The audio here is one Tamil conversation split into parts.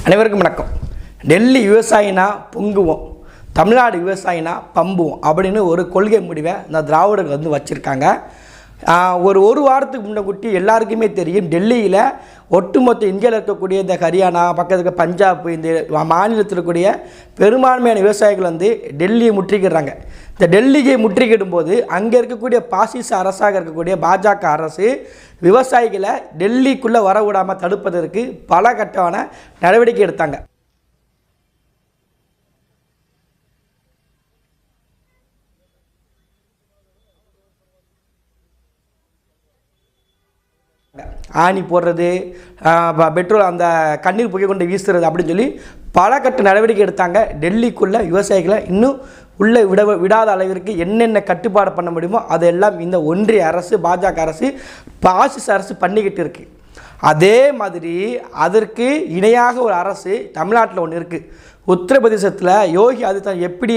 அனைவருக்கும் வணக்கம். டெல்லி விவசாயினா பொங்குவோம், தமிழ்நாடு விவசாயினா பம்புவோம் அப்படின்னு ஒரு கொள்கை முடிவை இந்த திராவிடர்கள் வந்து வச்சுருக்காங்க. ஒரு வாரத்துக்கு முன்னக்கூட்டி எல்லாருக்குமே தெரியும், டெல்லியில் ஒட்டுமொத்த இந்தியாவில் இருக்கக்கூடிய இந்த ஹரியானா பக்கத்துக்கு பஞ்சாப் இந்த மாநிலத்தில் இருக்கக்கூடிய பெரும்பான்மையான விவசாயிகள் வந்து டெல்லியை முற்றுகிறாங்க. இந்த டெல்லியை முற்றுகிடும் போது அங்கே இருக்கக்கூடிய பாசிச அரசாக இருக்கக்கூடிய பாஜக அரசு விவசாயிகளை டெல்லிக்குள்ளே வரவிடாமல் தடுப்பதற்கு பல கட்டமான நடவடிக்கை எடுத்தாங்க. ஆணி போடுறது, பெட்ரோல் அந்த கண்ணீர் புகை கொண்டு வீசுறது அப்படின்னு சொல்லி பல கட்ட நடவடிக்கை எடுத்தாங்க. டெல்லிக்குள்ளே விவசாயிகளை இன்னும் உள்ளே விடாத அளவிற்கு என்னென்ன கட்டுப்பாடு பண்ண முடியுமோ அதெல்லாம் இந்த ஒன்றிய அரசு பாஜக அரசு பாசிச அரசு பண்ணிக்கிட்டு இருக்குது. அதே மாதிரி அதற்கு இணையாக ஒரு அரசு தமிழ்நாட்டில் ஒன்று இருக்குது. உத்தரப்பிரதேசத்தில் யோகி ஆதித்யநாத் எப்படி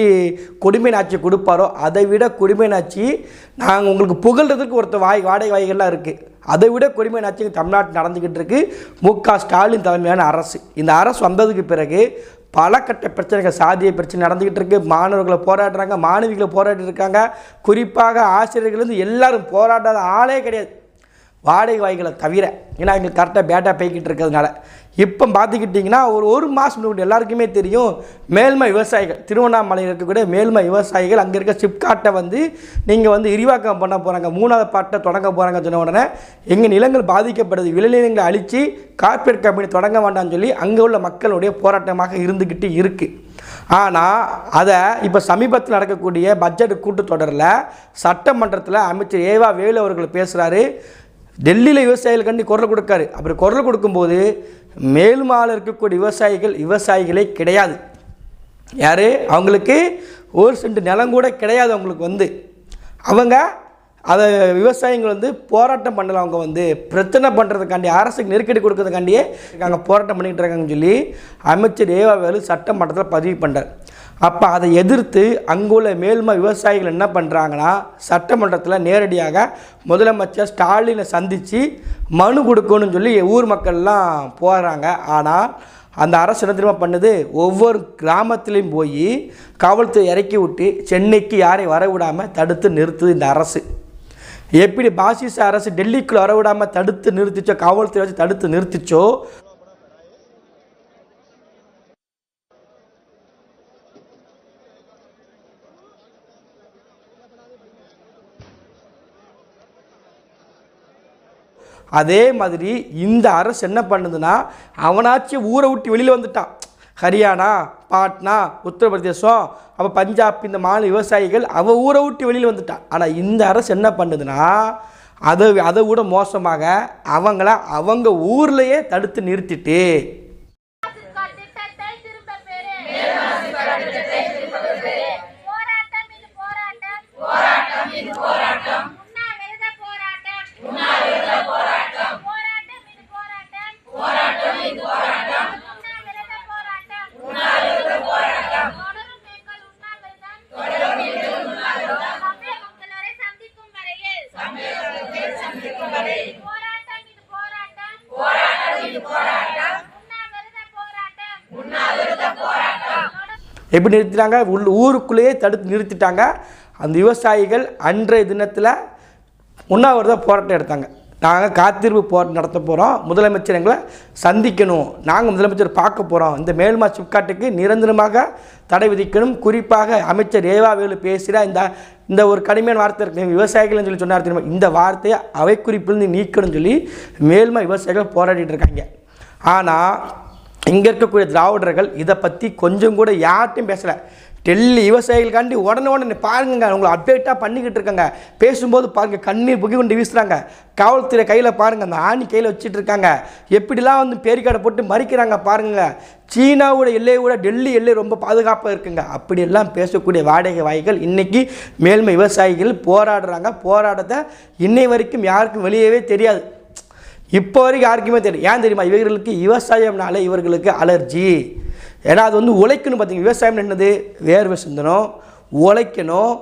குடிமை ஆட்சி கொடுப்பாரோ அதை விட குடிமை ஆட்சி நாங்கள் உங்களுக்கு புகழ்றதுக்கு ஒருத்தர் வாடகை வாய்கள்லாம் இருக்குது. அதை விட குடிமை ஆட்சி தமிழ்நாட்டில் நடந்துக்கிட்டு இருக்குது. மு.க. ஸ்டாலின் தலைமையான அரசு. இந்த அரசு வந்ததுக்கு பிறகு பல கட்ட பிரச்சனைகள், சாதிய பிரச்சனை நடந்துக்கிட்டு இருக்குது. மாணவர்களை போராடுறாங்க, மாணவிகளை போராடி இருக்காங்க. குறிப்பாக ஆசிரியர்கள் வந்து எல்லாரும் போராடாத ஆளே கிடையாது, வாடகை வாய்களை தவிர. ஏன்னா எங்களுக்கு கரெக்டாக பேட்டா போய்கிட்டு இருக்கிறதுனால. இப்போ பார்த்துக்கிட்டிங்கன்னா ஒரு மாதம் முன்னாடி எல்லாருக்குமே தெரியும், மேல்மை விவசாயிகள் திருவண்ணாமலையில் இருக்கக்கூடிய மேல்மை விவசாயிகள் அங்கே இருக்க சிப்காட்டை வந்து நீங்கள் வந்து விரிவாக்கம் பண்ண போகிறாங்க, 3வது பாட்டை தொடங்க போகிறாங்க சொன்ன உடனே எங்கள் நிலங்கள் பாதிக்கப்படுது, விளைநிலங்களை அழித்து கார்ப்பரேட் கம்பெனி தொடங்க வேண்டாம்னு சொல்லி அங்கே உள்ள மக்களுடைய போராட்டமாக இருந்துக்கிட்டு இருக்குது. ஆனால் அதை இப்போ சமீபத்தில் நடக்கக்கூடிய பட்ஜெட் கூட்டத்தொடரில் சட்டமன்றத்தில் அமைச்சர் ஏவா வேலு அவர்கள் பேசுகிறாரு. டெல்லியில் விவசாயிகளுக்காண்டி குரல் கொடுக்காரு. அப்படி குரல் கொடுக்கும்போது மேல்மால இருக்கக்கூடிய விவசாயிகளே கிடையாது. யார்? அவங்களுக்கு ஒரு சென்ட் நிலம் கூட கிடையாது. அவங்களுக்கு வந்து அவங்க அதை விவசாயிகள் வந்து போராட்டம் பண்ணல, அவங்க வந்து பிரச்சனை பண்ணுறதுக்காண்டி அரசுக்கு நெருக்கடி கொடுக்கறதுக்காண்டியே அங்கே போராட்டம் பண்ணிக்கிட்டு இருக்காங்கன்னு சொல்லி அமைச்சர் ஏவா வேலு சட்டமன்றத்தில் பதிவு பண்ணுறார். அப்போ அதை எதிர்த்து அங்குள்ள மேல்மை விவசாயிகள் என்ன பண்ணுறாங்கன்னா சட்டமன்றத்தில் நேரடியாக முதலமைச்சர் ஸ்டாலினை சந்தித்து மனு கொடுக்கணும்னு சொல்லி ஊர் மக்கள்லாம் போகிறாங்க. ஆனால் அந்த அரசு என்ன தெரியுமா பண்ணுது? ஒவ்வொரு கிராமத்துலேயும் போய் காவல்துறை இறக்கி விட்டு சென்னைக்கு யாரையும் வரவிடாமல் தடுத்து நிறுத்துது இந்த அரசு. எப்படி பாசிச அரசு டெல்லிக்குள்ளே வரவிடாமல் தடுத்து நிறுத்திச்சோ, காவல்துறை வச்சு தடுத்து நிறுத்திச்சோ, அதே மாதிரி இந்த அரசு என்ன பண்ணுதுன்னா அவனாச்சும் ஊரை விட்டு வெளியில் வந்துட்டான். ஹரியானா, பாட்னா, உத்தரப்பிரதேசம், அப்போ பஞ்சாப் இந்த மாநில விவசாயிகள் அவன் ஊரை விட்டு வெளியில் வந்துட்டான். ஆனால் இந்த அரசு என்ன பண்ணுதுன்னா அதை விட மோசமாக அவங்க ஊர்லேயே தடுத்து நிறுத்திட்டு எப்படி நிறுத்திட்டாங்க? ஊருக்குள்ளேயே தடுத்து நிறுத்திட்டாங்க. அந்த விவசாயிகள் அன்றைய தினத்தில் உண்ணாவிரத போராட்டம் எடுத்தாங்க. நாங்கள் காத்திருப்பு போராட்டம் நடத்த போகிறோம், முதலமைச்சர் எங்களை சந்திக்கணும், நாங்கள் முதலமைச்சர் பார்க்க போகிறோம், இந்த மேல்மா சிப்காட்டுக்கு நிரந்தரமாக தடை விதிக்கணும். குறிப்பாக அமைச்சர் ஏவா வேலு பேசுகிற இந்த ஒரு கடுமையான வார்த்தை இருக்கு, விவசாயிகள்னு சொல்லி சொன்னார் தெரியுமா, இந்த வார்த்தையை அவை குறிப்பிலிருந்து நீக்கணும்னு சொல்லி மேல்மா விவசாயிகள் போராடிட்டு இருக்காங்க. ஆனால் இங்கே இருக்கக்கூடிய திராவிடர்கள் இதை பற்றி கொஞ்சம் கூட யார்ட்டையும் பேசலை. டெல்லி விவசாயிகளுக்காண்டி உடனே பாருங்க, உங்களை அப்டேட்டாக பண்ணிக்கிட்டு இருக்காங்க. பேசும்போது பாருங்கள், கண்ணீர் புகை கொண்டு வீசுகிறாங்க. காவல்துறை கையில் பாருங்கள், அந்த ஆணி கையில் வச்சுட்டு இருக்காங்க. எப்படிலாம் வந்து பேரிக்காடை போட்டு மறிக்கிறாங்க பாருங்கள். சீனாவோட எல்லையை விட டெல்லி எல்லை ரொம்ப பாதுகாப்பாக இருக்குங்க. அப்படியெல்லாம் பேசக்கூடிய வாடகை வாய்கள் இன்றைக்கி மேல்மை விவசாயிகள் போராடுறாங்க. போராட்டத்தை இன்னை வரைக்கும் யாருக்கும் வெளியவே தெரியாது. இப்போ வரைக்கும் யாருக்குமே தெரியும். ஏன் தெரியுமா? இவர்களுக்கு விவசாயம்னாலே இவர்களுக்கு அலர்ஜி. ஏன்னா அது வந்து உழைக்கணும். பார்த்தீங்க, விவசாயம் என்னது? வேர்வை சிந்தணும், உழைக்கணும்.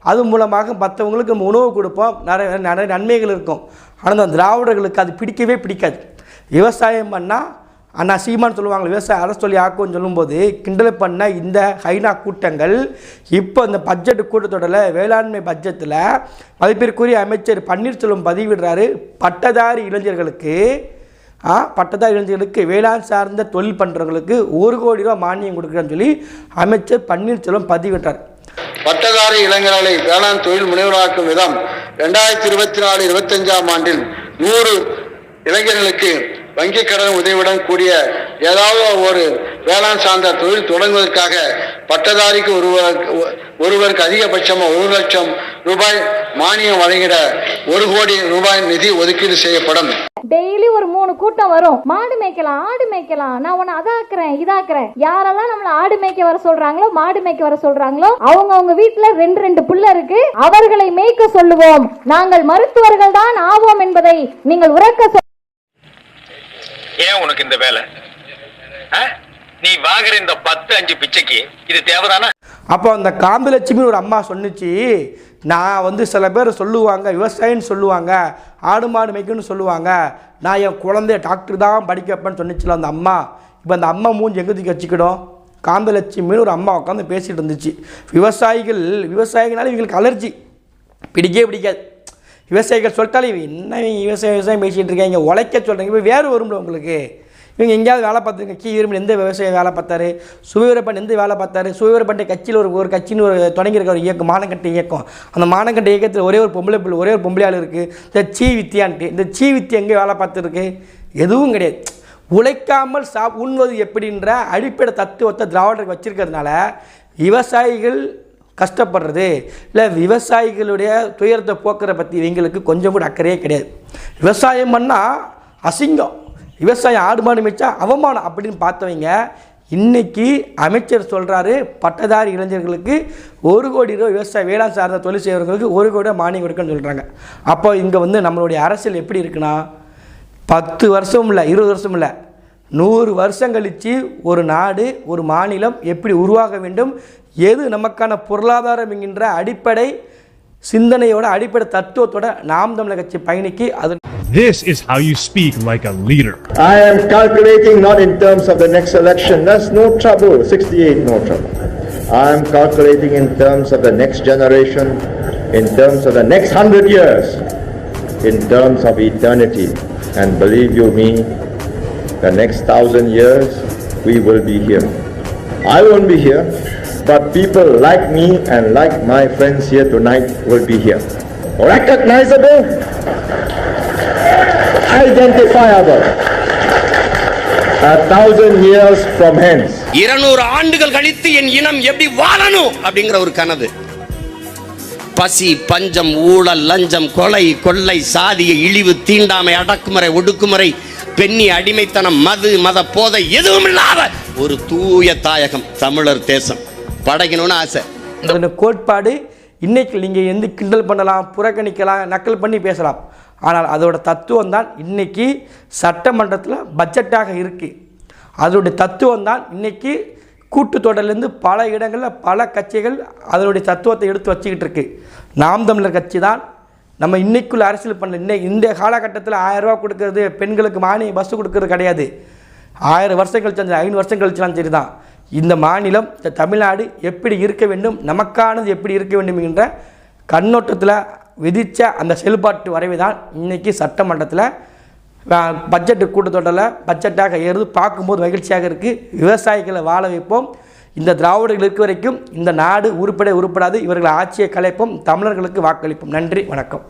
அது மூலமாக மற்றவங்களுக்கு நம்ம உணவு கொடுப்போம், நிறைய நன்மைகள் இருக்கும். ஆனால் அந்த திராவிடர்களுக்கு அது பிடிக்கவே பிடிக்காது. விவசாயம் பண்ணால் அண்ணா சீமான் சொல்லுவாங்க விவசாய அரசு சொல்லி ஆக்கும்னு சொல்லும்போது கிண்டல் பண்ண இந்த ஹைனா கூட்டங்கள் இப்போ இந்த பட்ஜெட் கூட்டத்தொடரில் வேளாண்மை பட்ஜெட்டில் மதிப்பிற்குரிய அமைச்சர் பன்னீர்செல்வம் பதிவிடுறாரு, பட்டதாரி இளைஞர்களுக்கு வேளாண் சார்ந்த தொழில் பண்ணுறவங்களுக்கு 1 கோடி ரூபா மானியம் கொடுக்குறேன்னு சொல்லி அமைச்சர் பன்னீர்செல்வம் பதிவிட்டார். பட்டதாரி இளைஞர்களை வேளாண் தொழில் முனைவராக்கும் விதம் 2024-25ஆம் ஆண்டில் 100 இளைஞர்களுக்கு வங்கி கடன் உதவியுடன் கூடிய ஏதாவது ஒரு வேளாண் சார்ந்த தொழில் தொடங்குவதற்காக பட்டதாரிக்கு ஒருவருக்கு அதிகபட்சமாக 1 லட்சம் ரூபாய் மானியம் வழங்கிட 1 கோடி ரூபாய் நிதி ஒதுக்கீடு செய்யப்படும். டெய்லி ஒரு 3 கூட்டம் வரும். மாடு மேய்க்கலாம், ஆடு மேய்க்கலாம், நான் உன்னை அதாக்குறேன் இதாக்குறேன். யாரெல்லாம் நம்மள ஆடு மேய்க்க வர சொல்றாங்களோ, மாடு மேய்க்க வர சொல்றாங்களோ, அவங்க வீட்டுல 2 புள்ள இருக்கு, அவர்களை மேய்க்க சொல்லுவோம். நாங்கள் மருத்துவர்கள் தான் ஆவோம் என்பதை நீங்கள் உறக்க. ஏன் உனக்கு இந்த வேலை? நீ வாங்குற இந்த 10-5 பிச்சைக்கு இது தேவைதானா? அப்போ அந்த காந்தலட்சுமி ஒரு அம்மா சொன்னிச்சு, நான் சில பேர் சொல்லுவாங்க விவசாயின்னு சொல்லுவாங்க, ஆடு மாடு மேய்க்கணும்னு சொல்லுவாங்க, நான் என் குழந்தைய டாக்டர் தான் படிக்க வைப்பேன்னு சொன்னிச்சுல அந்த அம்மா. இப்போ அந்த அம்மா மூஞ்சி எங்கத்துக்கு வச்சுக்கிடும்? காந்தலட்சுமின்னு ஒரு அம்மா உட்காந்து பேசிகிட்டு இருந்துச்சு. விவசாயிகள்னால இவங்களுக்கு அலர்ஜி, பிடிக்கவே பிடிக்காது. விவசாயிகள் சொல்லிட்டாலே என்ன விவசாயம் பேசிகிட்டு இருக்காங்க, உழைக்க சொல்கிறீங்க. இப்போ வேறு வரும்ல உங்களுக்கு. இவங்க எங்கேயாவது வேலை பார்த்துருங்க. கீழ் எந்த விவசாயம் வேலை பார்த்தாரு, சுயவிவரப்பன் எந்த வேலை பார்த்தாரு? சுயவிவரப்பட்ட கட்சியில் ஒரு கட்சின்னு ஒரு தொடங்கியிருக்க ஒரு இயக்கம், மானக்கட்டை இயக்கம். அந்த மானக்கட்டை இயக்கத்தில் ஒரே ஒரு பொம்பளை ஆள் இருக்குது, இந்த வித்தியான்ட்டு. இந்த வித்தி எங்கே வேலை பார்த்துருக்கு? எதுவும் கிடையாது. உழைக்காமல் உண்வது எப்படின்ற அடிப்படை தத்துவத்தை திராவிடருக்கு வச்சுருக்கிறதுனால விவசாயிகள் கஷ்டப்படுறது இல்லை, விவசாயிகளுடைய துயரத்தை போக்குற பற்றி இவங்களுக்கு கொஞ்சம் கூட அக்கறையே கிடையாது. விவசாயம் பண்ணால் அசிங்கம், விவசாயம் ஆடு மாடு மேய்ச்சா அவமானம் அப்படின்னு பார்த்தவங்க இன்றைக்கி அமைச்சர் சொல்கிறாரு, பட்டதாரி இளைஞர்களுக்கு 1 கோடி ரூபா விவசாய வேளாண் சார்ந்த தொழில் செய்கிறவங்களுக்கு 1 கோடி ரூபா மானியம் கொடுக்குன்னு சொல்கிறாங்க. அப்போ இங்கே நம்மளுடைய அரசியல் எப்படி இருக்குன்னா, 10 வருஷம் இல்லை, 20 வருஷம் இல்லை, 100 வருஷம் கழித்து ஒரு நாடு ஒரு மாநிலம் எப்படி உருவாக வேண்டும், எது நமக்கான பொருளாதாரம் என்கின்ற அடிப்படை சிந்தனையோட அடிப்படை தத்துவத்தோட நாம் தமிழர் கட்சி பயணிக்கு அது. This is how you speak like a leader. I am calculating not in terms of the next election. That's no trouble. 68, no trouble. I am calculating in terms of the next generation, in terms of the next 100 years, in terms of eternity. And believe you me, the next 1000 years, we will be here. I won't be here, but people like me and like my friends here tonight will be here. Recognizable, identifiable. 1000 years from hence. 200 ஆண்டுகள் கழித்து என் இனம் எப்படி வாழணும் அப்படிங்கிற ஒரு கனவு. பசி, பஞ்சம், ஊழல், லஞ்சம், கொலை, கொள்ளை, சாதிய இழிவு, தீண்டாமை, அடக்குமுறை, ஒடுக்குமுறை, பெண்ணி அடிமைத்தனம், மத போதை எதுவும் இல்லாத ஒரு தூய தாயகம் தமிழர் தேசம் படைக்கணும்னு ஆசை. இந்த கோட்பாடு இன்னைக்கு நீங்கள் எந்த கிண்டல் பண்ணலாம், புறக்கணிக்கலாம், நக்கல் பண்ணி பேசலாம். ஆனால் அதோட தத்துவம் தான் இன்றைக்கி சட்டமன்றத்தில் பட்ஜெட்டாக இருக்குது. அதோடைய தத்துவம் தான் இன்றைக்கி கூட்டுத்தொடர்லேருந்து பல இடங்களில் பல கட்சிகள் அதனுடைய தத்துவத்தை எடுத்து வச்சுக்கிட்டு இருக்கு. நாம் தமிழர் கட்சி தான் நம்ம இன்றைக்குள்ள அரசியல் பண்ணல. இந்த காலகட்டத்தில் 1000 ரூபா கொடுக்கறது, பெண்களுக்கு மானியம் பஸ்ஸு கொடுக்கறது கிடையாது. 1000 வருஷம் கழிச்சு, 5 வருஷம் கழிச்சுலாம் சரி தான். இந்த மாநிலம், இந்த தமிழ்நாடு எப்படி இருக்க வேண்டும், நமக்கானது எப்படி இருக்க வேண்டும் என்ற கண்ணோட்டத்தில் விதித்த அந்த செயல்பாட்டு வரைவை தான் இன்றைக்கி சட்டமன்றத்தில் பட்ஜெட்டு கூட்டத்தொடரில் பட்ஜெட்டாக ஏறுது. பார்க்கும்போது மகிழ்ச்சியாக இருக்குது. விவசாயிகளை வாழ வைப்போம். இந்த திராவிடர்கள் இருக்க வரைக்கும் இந்த நாடு உருப்படாது. இவர்கள் ஆட்சியை கலைப்போம். தமிழர்களுக்கு வாக்களிப்போம். நன்றி, வணக்கம்.